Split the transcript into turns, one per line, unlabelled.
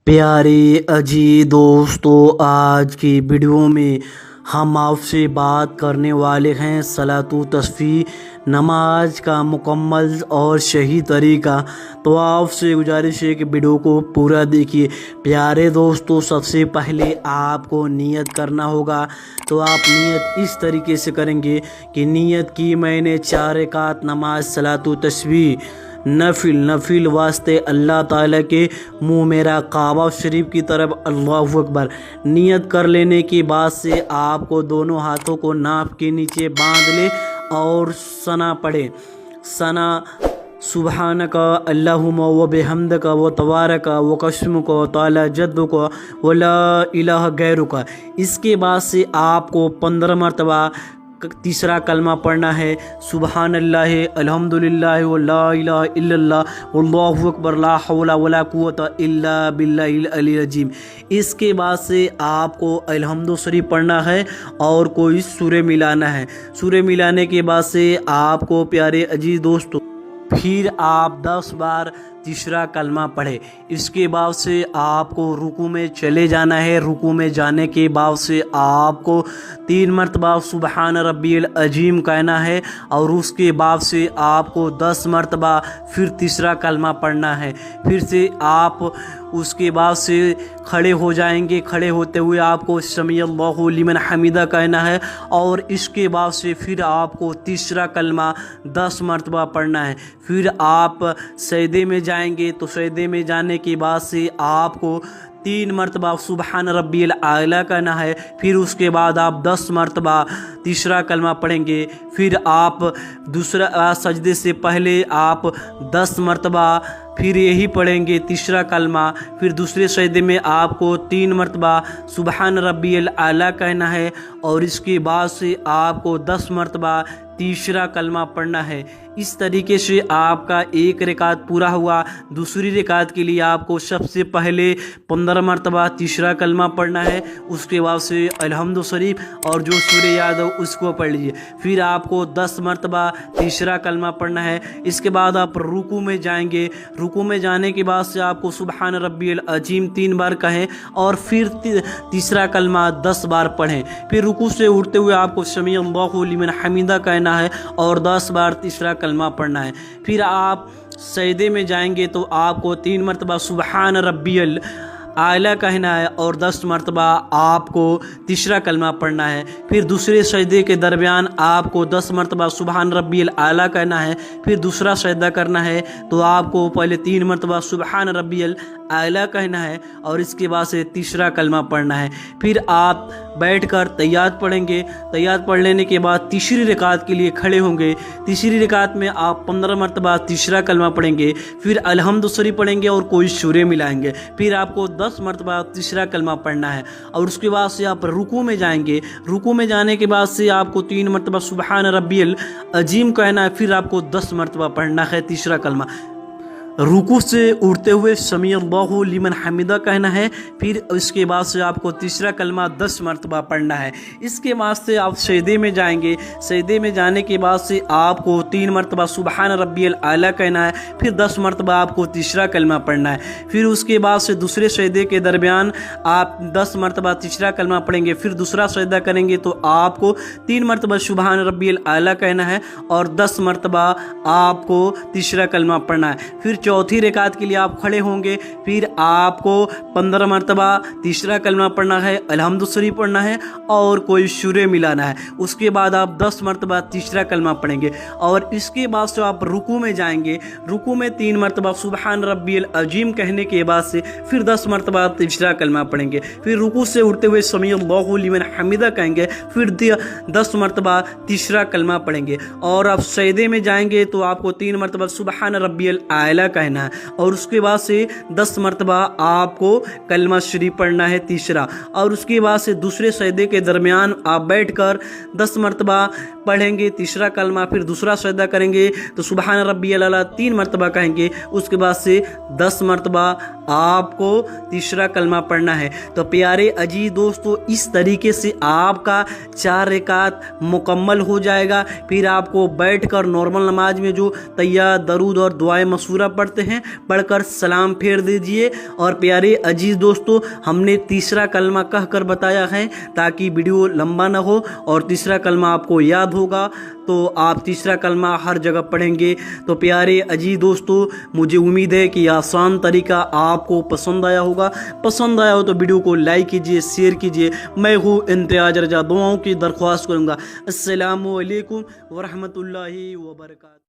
प्यारे अजी दोस्तों, आज की वीडियो में हम आपसे बात करने वाले हैं सलातु तस्बीह नमाज का मुकम्मल और सही तरीका। तो आपसे गुजारिश है कि वीडियो को पूरा देखिए। प्यारे दोस्तों, सबसे पहले आपको नियत करना होगा। तो आप नियत इस तरीके से करेंगे कि नियत की मैंने 4 रकात नमाज सलातु तस्बीह नफिल वास्ते अल्लाह ताला के मुँह मेरा काबा शरीफ की तरफ अल्लाहु अकबर। नियत कर लेने के बाद से आपको दोनों हाथों को नाप के नीचे बांध ले और सना पढ़े। सना सुबहानक अल्लाहुम्मा व बिहम्दक व तबारक व कसमुक व ताला जद्दुक व ला इलाहा गैरुक। इसके बाद से आपको 15 मरतबा तीसरा कलमा पढ़ना है, सुबहान अल्लाह अल्हम्दुलिल्लाह व ला इलाहा इल्लल्लाह वल्लाहु अकबर ला हौला वला कुव्वता इल्ला बिल्लाहिल अलील अज़ीम। इसके बाद से आपको अलहम्दु शरीफ पढ़ना है और कोई सूरे मिलाना है। सूरे मिलाने के बाद से आपको प्यारे अजीज दोस्तों फिर आप 10 बार तीसरा कलमा पढ़े। इसके बाद से आपको रुकू में चले जाना है। रुकू में जाने के बाद से आपको 3 मरतबा सुबहान रब्बियल अजीम कहना है और उसके बाद से आपको 10 मरतबा फिर तीसरा कलमा पढ़ना है। फिर से आप उसके बाद से खड़े हो जाएंगे। खड़े होते हुए आपको समी अल्लाहु लिमन हमीदा कहना है और इसके बाद से फिर आपको तीसरा कलमा 10 मरतबा पढ़ना है। फिर आप सजदे में जाएंगे। तो सजदे में जाने के बाद से आपको 3 मरतबा सुबहान रब्बियल आला कहना है। फिर उसके बाद आप 10 मरतबा तीसरा कलमा पढ़ेंगे। फिर आप दूसरा सजदे से पहले आप 10 मरतबा फिर यही पढ़ेंगे तीसरा कलमा। फिर दूसरे सजदे में आपको 3 मरतबा सुबहान रब्बियल आला कहना है और इसके बाद से आपको 10 मरतबा तीसरा कलमा पढ़ना है। इस तरीके से आपका एक रकात पूरा हुआ। दूसरी रकात के लिए आपको सबसे पहले 15 मरतबा तीसरा कलमा पढ़ना है। उसके बाद से अलहम्दु शरीफ और जो सूरे याद हो उसको पढ़ लीजिए। फिर आपको 10 मरतबा तीसरा कलमा पढ़ना है। इसके बाद आप रुकू में जाएंगे। रुकू में जाने के बाद से आपको सुबहान रब्बियल अजीम 3 बार कहें और फिर तीसरा कलमा 10 बार पढ़ें। फिर रुकू से उठते हुए आपको समी अल्लाहु लिमन हमीदा कहना है और 10 बार तीसरा कलमा पढ़ना है। फिर आप सजदे में जाएंगे तो आपको 3 मरतबा सुबहान रब्बियल आला कहना है और 10 मरतबा आपको तीसरा कलमा पढ़ना है। फिर दूसरे सजदे के दरमियान आपको 10 मरतबा सुबहान रब्बियल आला कहना है। फिर दूसरा सजदा करना है तो आपको पहले 3 मरतबा सुबहान रब्बियल आला कहना है और इसके बाद से तीसरा कलमा पढ़ना है। फिर आप बैठकर तैयात पढ़ेंगे। तैयात पढ़ लेने के बाद तीसरी रकात के लिए खड़े होंगे। तीसरी रकात में आप 15 मरतबा तीसरा कलमा पढ़ेंगे। फिर अलहम्दु शरीफ पढ़ेंगे और कोई सूरे मिलाएंगे। फिर आपको 10 मरतबा तीसरा कलमा पढ़ना है और उसके बाद से आप रुकू में जाएंगे। रुकू में जाने के बाद से आपको 3 मरतबा सुबहान रब्बियल अजीम कहना है। फिर आपको 10 मरतबा पढ़ना है तीसरा कलमा। रुकू से उठते हुए समी अल्लाहु लिमन हमीदा कहना है। फिर इसके बाद से आपको तीसरा कलमा 10 मरतबा पढ़ना है। इसके बाद से आप सजदे में जाएंगे। सजदे में जाने के बाद से आपको 3 मरतबा सुबहान रब्बियल आला कहना है। फिर 10 मरतबा आपको तीसरा कलमा पढ़ना है। फिर उसके बाद से दूसरे सजदे के दरमियान आप 10 मरतबा तीसरा कलमा पढ़ेंगे। फिर दूसरा सजदा करेंगे तो आपको 3 मरतबा सुबहान रब्बियल आला कहना है और 10 मरतबा आपको तीसरा कलमा पढ़ना है। फिर चौथी रकात के लिए आप खड़े होंगे। फिर आपको 15 मरतबा तीसरा कलमा पढ़ना है, अलहम्दु शरीफ पढ़ना है और कोई सूरे मिलाना है। उसके बाद आप 10 मरतबा तीसरा कलमा पढ़ेंगे और इसके बाद से आप रुकू में जाएंगे। रुकू में 3 मरतबा सुबहान रब्बियल अजीम कहने के बाद से फिर 10 मरतबा तीसरा कलमा पढ़ेंगे। फिर रुकू से उठते हुए समी अल्लाहु लिमन हमीदा कहेंगे। फिर 10 मरतबा तीसरा कलमा पढ़ेंगे और आप सजदे में जाएंगे तो आपको 3 मरतबा सुबहान रब्बियल आला कहना है और उसके बाद से 10 मरतबा आपको कलमा शरीफ पढ़ना है तीसरा। और उसके बाद से दूसरे सजदे के दरमियान आप बैठकर 10 मरतबा पढ़ेंगे तीसरा कलमा। फिर दूसरा सजदा करेंगे तो सुबहान रब्बियल आला 3 मरतबा कहेंगे। उसके बाद से 10 मरतबा आपको तीसरा कलमा पढ़ना है। तो प्यारे अजीज दोस्तों, इस तरीके से आपका 4 रकात मुकम्मल हो जाएगा। फिर आपको बैठकर नॉर्मल नमाज में जो तैयार दरूद और दुआएं मसूरा پڑھتے ہیں، پڑھ کر سلام پھیر دیجئے۔ اور پیارے عزیز دوستو، ہم نے تیسرا کلمہ کہہ کر بتایا ہے تاکہ ویڈیو لمبا نہ ہو، اور تیسرا کلمہ آپ کو یاد ہوگا تو آپ تیسرا کلمہ ہر جگہ پڑھیں گے۔ تو پیارے عزیز دوستو، مجھے امید ہے کہ یہ آسان طریقہ آپ کو پسند آیا ہوگا۔ پسند آیا ہو تو ویڈیو کو لائک کیجئے، شیئر کیجئے۔ میں ہوں امتیاز رضا، دعاؤں کی درخواست کروں گا۔ السلام علیکم ورحمۃ اللہ وبرکاتہ۔